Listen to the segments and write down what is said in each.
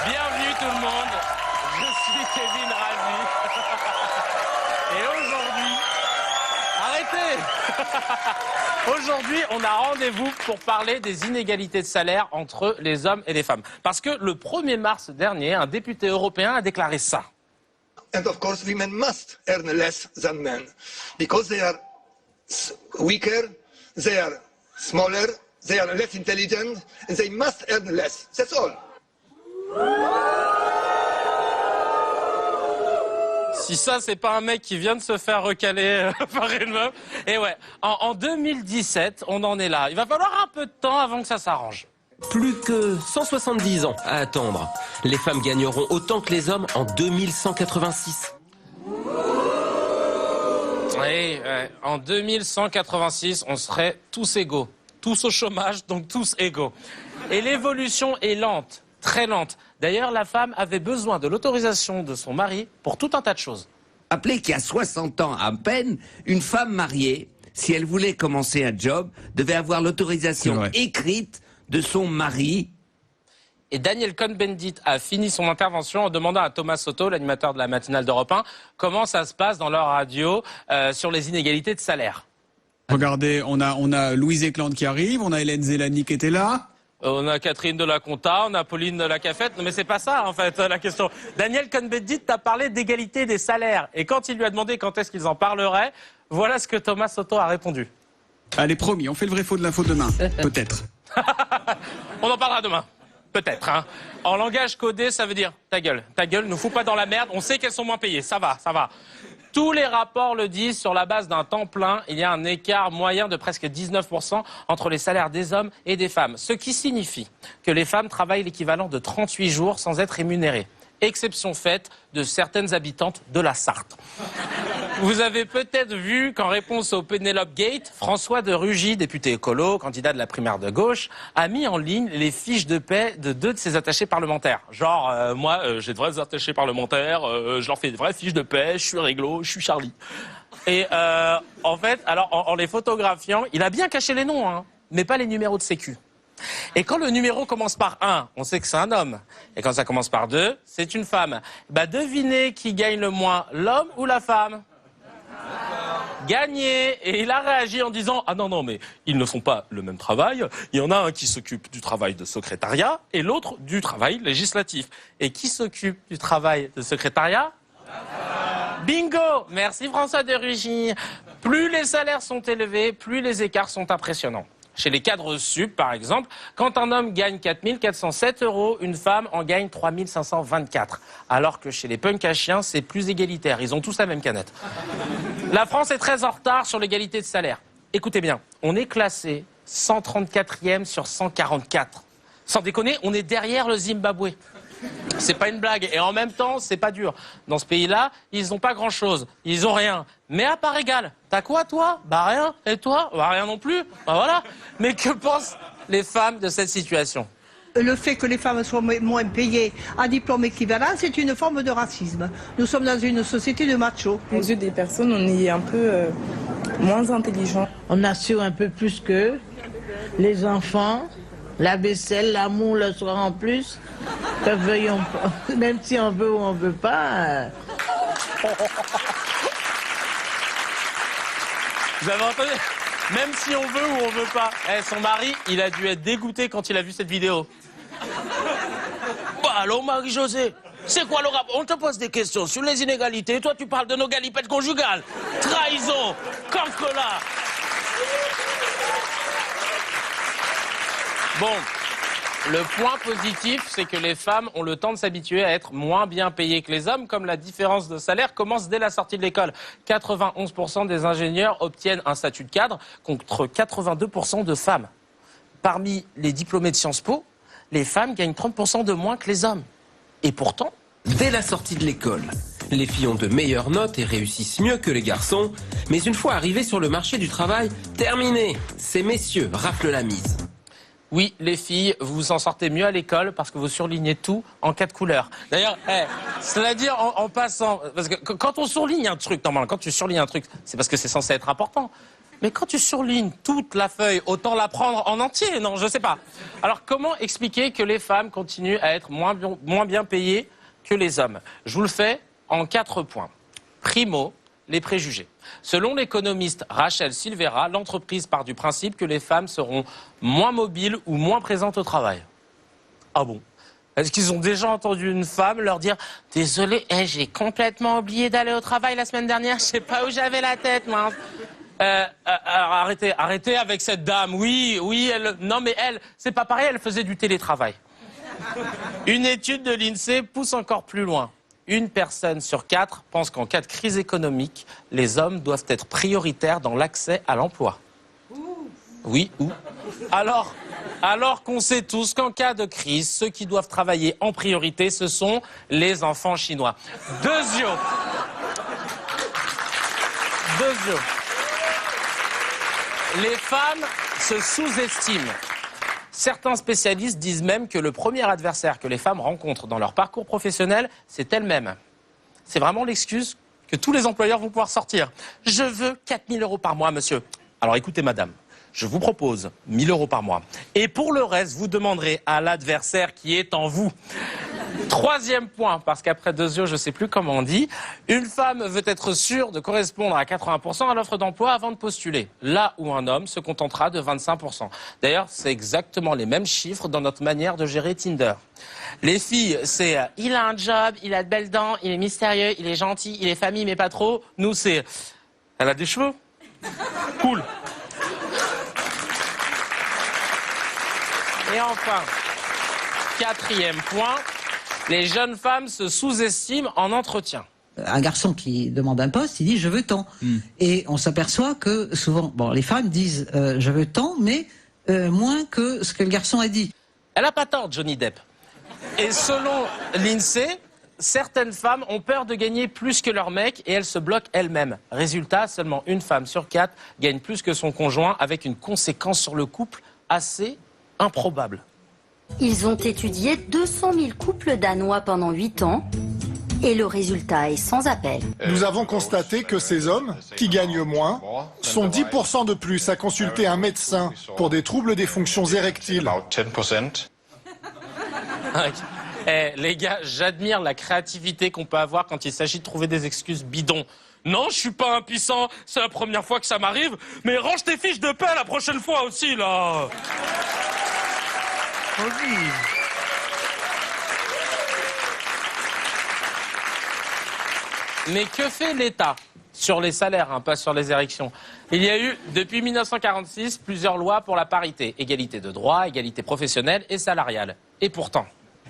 Bienvenue tout le monde, je suis Kevin Razi. Et aujourd'hui, arrêtez. Aujourd'hui, on a rendez-vous pour parler des inégalités de salaire entre les hommes et les femmes. Parce que le 1er mars dernier, un député européen a déclaré ça. And of course, women must earn less than men because they are weaker, they are smaller, they are less intelligent, and they must earn less. That's all. Si ça, c'est pas un mec qui vient de se faire recaler par une meuf. Et ouais, en 2017, on en est là. Il va falloir un peu de temps avant que ça s'arrange. Plus que 170 ans à attendre. Les femmes gagneront autant que les hommes en 2186. Oui, en 2186, on serait tous égaux. Tous au chômage, donc tous égaux. Et l'évolution est lente, très lente. D'ailleurs, la femme avait besoin de l'autorisation de son mari pour tout un tas de choses. Rappelez qu'à 60 ans à peine, une femme mariée, si elle voulait commencer un job, devait avoir l'autorisation écrite de son mari. Et Daniel Cohn-Bendit a fini son intervention en demandant à Thomas Soto, l'animateur de la matinale d'Europe 1, comment ça se passe dans leur radio sur les inégalités de salaire. Regardez, on a Louise Eklund qui arrive, on a Hélène Zélani qui était là. On a Catherine de la Conta, on a Pauline de la Cafette. Non mais c'est pas ça en fait la question. Daniel Cohn-Bendit t'a parlé d'égalité des salaires. Et quand il lui a demandé quand est-ce qu'ils en parleraient, voilà ce que Thomas Soto a répondu. Allez, promis, on fait le vrai faux de l'info demain. Peut-être. On en parlera demain. Peut-être. Hein. En langage codé, ça veut dire ta gueule, nous fous pas dans la merde, on sait qu'elles sont moins payées, ça va, ça va. Tous les rapports le disent, sur la base d'un temps plein, il y a un écart moyen de presque 19% entre les salaires des hommes et des femmes. Ce qui signifie que les femmes travaillent l'équivalent de 38 jours sans être rémunérées. Exception faite de certaines habitantes de la Sarthe. Vous avez peut-être vu qu'en réponse au Penelope Gate, François de Rugy, député écolo, candidat de la primaire de gauche, a mis en ligne les fiches de paie de 2 de ses attachés parlementaires. Genre, moi, j'ai de vrais attachés parlementaires, je leur fais de vraies fiches de paie, je suis réglo, je suis Charlie. Et en fait, alors en les photographiant, il a bien caché les noms, hein, mais pas les numéros de sécu. Et quand le numéro commence par 1, on sait que c'est un homme. Et quand ça commence par 2, c'est une femme. Bah devinez qui gagne le moins, l'homme ou la femme ? Gagné. Et il a réagi en disant « Ah non, mais ils ne font pas le même travail. Il y en a un qui s'occupe du travail de secrétariat et l'autre du travail législatif. Et qui s'occupe du travail de secrétariat ? Bingo! Merci François de Rugy. Plus les salaires sont élevés, plus les écarts sont impressionnants. Chez les cadres sup, par exemple, quand un homme gagne 4 407 €, une femme en gagne 3 524. Alors que chez les punks à chiens, c'est plus égalitaire. Ils ont tous la même canette. La France est très en retard sur l'égalité de salaire. Écoutez bien, on est classé 134e sur 144. Sans déconner, on est derrière le Zimbabwe. C'est pas une blague. Et en même temps, c'est pas dur. Dans ce pays-là, ils n'ont pas grand-chose. Ils ont rien. Mais à part égale. T'as quoi, toi? Bah rien. Et toi? Bah rien non plus. Bah voilà. Mais que pensent les femmes de cette situation? Le fait que les femmes soient moins payées à diplôme équivalent, c'est une forme de racisme. Nous sommes dans une société de machos. Aux yeux des personnes, on est un peu moins intelligent. On assure un peu plus que les enfants, la vaisselle, l'amour le soir en plus. Même si on veut ou on veut pas. Vous avez entendu? Même si on veut ou on veut pas. Son mari, il a dû être dégoûté quand il a vu cette vidéo. Bah alors Marie-Josée, c'est quoi le rapport? On te pose des questions sur les inégalités, toi tu parles de nos galipettes conjugales. Trahison, cancre-là. Bon, le point positif, c'est que les femmes ont le temps de s'habituer à être moins bien payées que les hommes, comme la différence de salaire commence dès la sortie de l'école. 91% des ingénieurs obtiennent un statut de cadre contre 82% de femmes. Parmi les diplômés de Sciences Po, les femmes gagnent 30% de moins que les hommes. Et pourtant... Dès la sortie de l'école, Les filles ont de meilleures notes et réussissent mieux que les garçons. Mais une fois arrivées sur le marché du travail, terminé. Ces messieurs raflent la mise. Oui, les filles, vous vous en sortez mieux à l'école parce que vous surlignez tout en 4 couleurs. D'ailleurs, cela dit en passant, parce que quand on surligne un truc, normalement, quand tu surlignes un truc, c'est parce que c'est censé être important. Mais quand tu surlignes toute la feuille, autant la prendre en entier, non, je sais pas. Alors comment expliquer que les femmes continuent à être moins bien payées que les hommes? Je vous le fais en 4 points. Primo, les préjugés. Selon l'économiste Rachel Silvera, l'entreprise part du principe que les femmes seront moins mobiles ou moins présentes au travail. Ah bon? Est-ce qu'ils ont déjà entendu une femme leur dire « Désolé, j'ai complètement oublié d'aller au travail la semaine dernière, je sais pas où j'avais la tête, mince. » Alors arrêtez avec cette dame. Oui, non mais elle, c'est pas pareil, elle faisait du télétravail. Une étude de l'INSEE pousse encore plus loin. 1 personne sur 4 pense qu'en cas de crise économique, les hommes doivent être prioritaires dans l'accès à l'emploi. Oui, où? Alors qu'on sait tous qu'en cas de crise, ceux qui doivent travailler en priorité, ce sont les enfants chinois. Deuxièmement. Les femmes se sous-estiment. Certains spécialistes disent même que le premier adversaire que les femmes rencontrent dans leur parcours professionnel, c'est elles-mêmes. C'est vraiment l'excuse que tous les employeurs vont pouvoir sortir. Je veux 4 000 € par mois, monsieur. Alors écoutez, madame, je vous propose 1 000 € par mois. Et pour le reste, vous demanderez à l'adversaire qui est en vous. 3e point, parce qu'après 2 yeux, je ne sais plus comment on dit, une femme veut être sûre de correspondre à 80% à l'offre d'emploi avant de postuler, là où un homme se contentera de 25%. D'ailleurs, c'est exactement les mêmes chiffres dans notre manière de gérer Tinder. Les filles, c'est il a un job, il a de belles dents, il est mystérieux, il est gentil, il est famille, mais pas trop. Nous, c'est elle a des cheveux. Cool. Et enfin, 4e point. Les jeunes femmes se sous-estiment en entretien. Un garçon qui demande un poste, il dit « je veux tant ». Et on s'aperçoit que souvent, les femmes disent « je veux tant », mais moins que ce que le garçon a dit. Elle a pas tort, Johnny Depp. Et selon l'INSEE, certaines femmes ont peur de gagner plus que leur mec et elles se bloquent elles-mêmes. Résultat, seulement 1 femme sur 4 gagne plus que son conjoint, avec une conséquence sur le couple assez improbable. Ils ont étudié 200 000 couples danois pendant 8 ans et le résultat est sans appel. Nous avons constaté que ces hommes, qui gagnent moins, sont 10% de plus à consulter un médecin pour des troubles des fonctions érectiles. Les gars, j'admire la créativité qu'on peut avoir quand il s'agit de trouver des excuses bidons. Non, je suis pas impuissant, c'est la première fois que ça m'arrive, mais range tes fiches de paix la prochaine fois aussi, là. Mais que fait l'État sur les salaires, pas sur les érections? Il y a eu, depuis 1946, plusieurs lois pour la parité. Égalité de droit, égalité professionnelle et salariale. Et pourtant...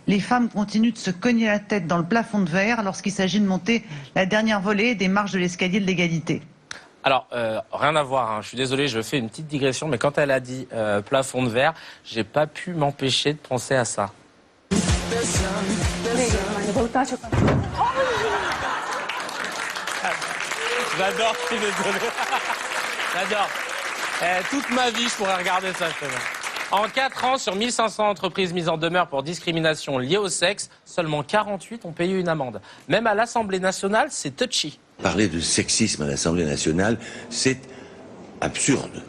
Les femmes continuent de se cogner la tête dans le plafond de verre lorsqu'il s'agit de monter la dernière volée des marches de l'escalier de l'égalité. Alors, rien à voir, je suis désolé, je fais une petite digression, mais quand elle a dit plafond de verre, j'ai pas pu m'empêcher de penser à ça. J'adore, je suis désolé. J'adore. Toute ma vie, je pourrais regarder ça. En 4 ans, sur 1500 entreprises mises en demeure pour discrimination liée au sexe, seulement 48 ont payé une amende. Même à l'Assemblée nationale, c'est touchy. Parler de sexisme à l'Assemblée nationale, c'est absurde.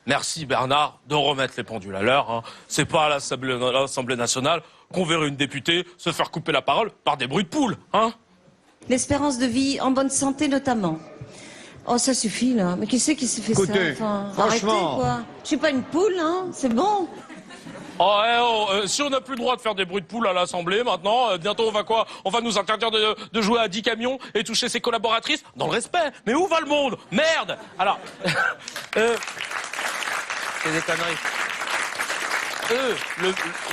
Merci Bernard de remettre les pendules à l'heure. C'est pas à l'Assemblée nationale qu'on verrait une députée se faire couper la parole par des bruits de poule. L'espérance de vie en bonne santé notamment. Oh, ça suffit, là. Mais qui c'est qui s'est fait ça? Enfin, arrêtez, quoi. Je suis pas une poule, c'est bon. Si on n'a plus le droit de faire des bruits de poule à l'Assemblée, maintenant, bientôt on va quoi? On va nous interdire de jouer à 10 camions et toucher ses collaboratrices? Dans le respect. Mais où va le monde? Merde! Alors, c'est des conneries.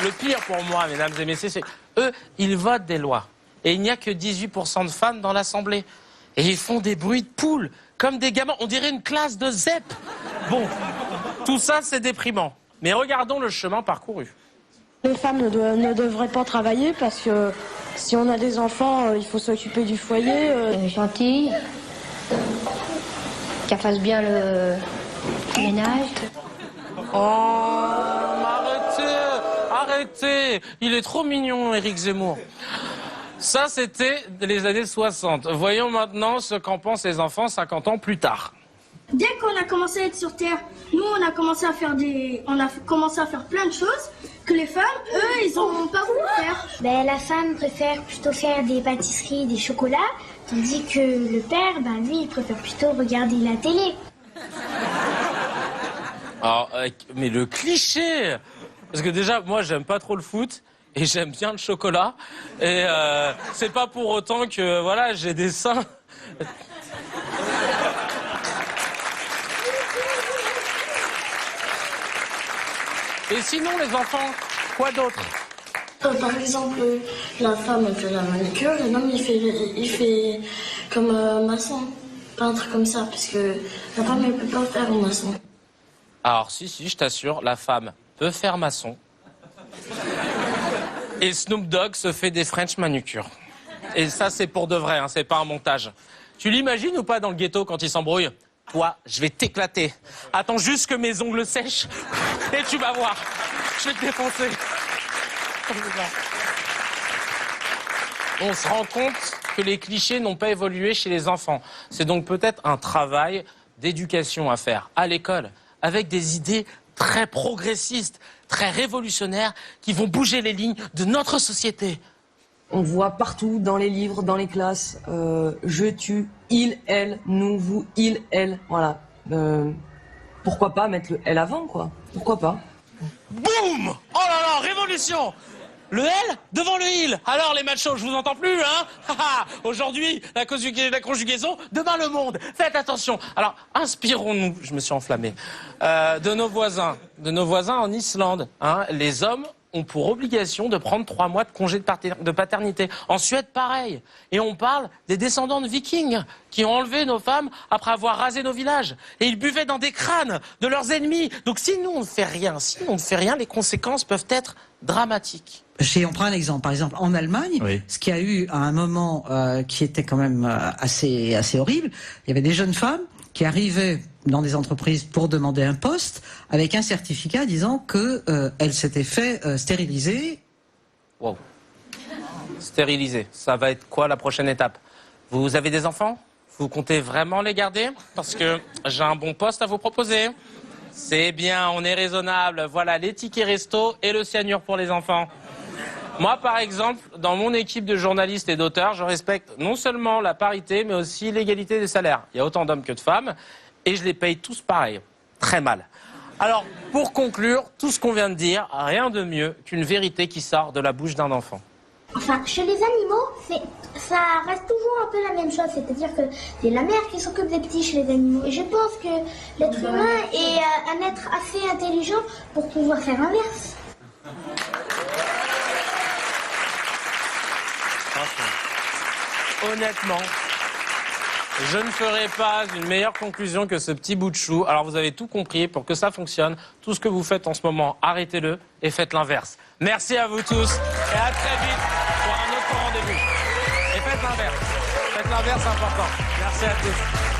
Le pire pour moi, mesdames et messieurs, c'est ils votent des lois. Et il n'y a que 18% de femmes dans l'Assemblée. Et ils font des bruits de poule, comme des gamins. On dirait une classe de ZEP. Bon, tout ça, c'est déprimant. Mais regardons le chemin parcouru. Les femmes ne devraient pas travailler parce que Si on a des enfants, il faut s'occuper du foyer. Gentille, qu'elle fasse bien le ménage. Oh, arrêtez. Il est trop mignon, Éric Zemmour. Ça, c'était les années 60. Voyons maintenant ce qu'en pensent les enfants 50 ans plus tard. Dès qu'on a commencé à être sur Terre, nous, on a commencé à faire plein de choses que les femmes, eux, ils n'ont pas voulu faire. La femme préfère plutôt faire des pâtisseries, des chocolats, tandis que le père, lui, il préfère plutôt regarder la télé. Alors, mais le cliché. Parce que déjà, moi, j'aime pas trop le foot. Et j'aime bien le chocolat. Et c'est pas pour autant que, voilà, j'ai des seins. Et sinon, les enfants, quoi d'autre? Par exemple, la femme elle fait la manucure, et l'homme il fait comme maçon, peintre comme ça, parce que la femme elle peut pas faire un maçon. Alors si, je t'assure, la femme peut faire maçon. Et Snoop Dogg se fait des French manucures. Et ça, c'est pour de vrai, hein, c'est pas un montage. Tu l'imagines ou pas dans le ghetto quand il s'embrouille? Toi, je vais t'éclater. Attends juste que mes ongles sèchent et tu vas voir. Je vais te défoncer. On se rend compte que les clichés n'ont pas évolué chez les enfants. C'est donc peut-être un travail d'éducation à faire à l'école, avec des idées très progressistes, très révolutionnaires, qui vont bouger les lignes de notre société. On voit partout, dans les livres, dans les classes, je, tu, il, elle, nous, vous, il, elle, voilà. Pourquoi pas mettre le elle avant, quoi? Pourquoi pas? Boum! Oh là là, révolution! Le L devant le il. Alors les machos, je vous entends plus, hein? Aujourd'hui, la conjugaison, demain le monde. Faites attention. Alors, inspirons-nous, je me suis enflammé, de nos voisins en Islande. Hein, les hommes ont pour obligation de prendre 3 mois de congé de paternité. En Suède, pareil. Et on parle des descendants de vikings qui ont enlevé nos femmes après avoir rasé nos villages. Et ils buvaient dans des crânes de leurs ennemis. Donc si nous, on ne fait rien, les conséquences peuvent être dramatiques. On prend un exemple. Par exemple, en Allemagne, ce qui a eu à un moment qui était quand même assez horrible, il y avait des jeunes femmes qui arrivaient dans des entreprises pour demander un poste avec un certificat disant que elles s'étaient fait stériliser. Wow. Stériliser, ça va être quoi la prochaine étape? Vous avez des enfants? Vous comptez vraiment les garder? Parce que j'ai un bon poste à vous proposer. C'est bien, on est raisonnable. Voilà, les tickets resto et le cyanure pour les enfants. Moi, par exemple, dans mon équipe de journalistes et d'auteurs, je respecte non seulement la parité, mais aussi l'égalité des salaires. Il y a autant d'hommes que de femmes, et je les paye tous pareil. Très mal. Alors, pour conclure, tout ce qu'on vient de dire, rien de mieux qu'une vérité qui sort de la bouche d'un enfant. Enfin, chez les animaux, ça reste toujours un peu la même chose. C'est-à-dire que c'est la mère qui s'occupe des petits chez les animaux. Et je pense que l'être humain est un être assez intelligent pour pouvoir faire l'inverse. Honnêtement, je ne ferai pas une meilleure conclusion que ce petit bout de chou. Alors vous avez tout compris, pour que ça fonctionne, tout ce que vous faites en ce moment, arrêtez-le et faites l'inverse. Merci à vous tous et à très vite pour un autre rendez-vous. Et faites l'inverse. Faites l'inverse, c'est important. Merci à tous.